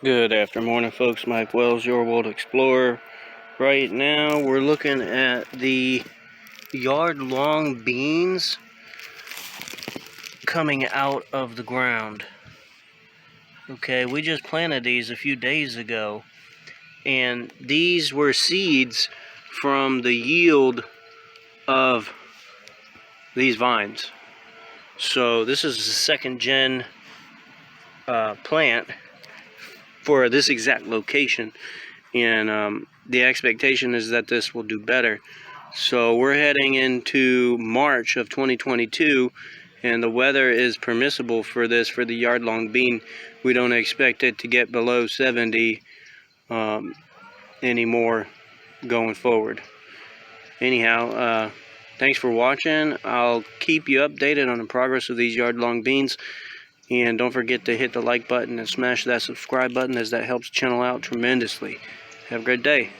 Good afternoon, folks. Mike Wells, your World Explorer. Right now, we're looking at the yard-long beans coming out of the ground. Okay, we just planted these a few days ago, and these were seeds from the yield of these vines. So this is a second-gen plant for this exact location, and the expectation is that this will do better. So we're heading into March of 2022, and the weather is permissible for this, for the yard-long bean. We don't expect it to get below 70 anymore going forward. Anyhow, thanks for watching. I'll keep you updated on the progress of these yard-long beans. And don't forget to hit the like button and smash that subscribe button, as that helps the channel out tremendously. Have a great day.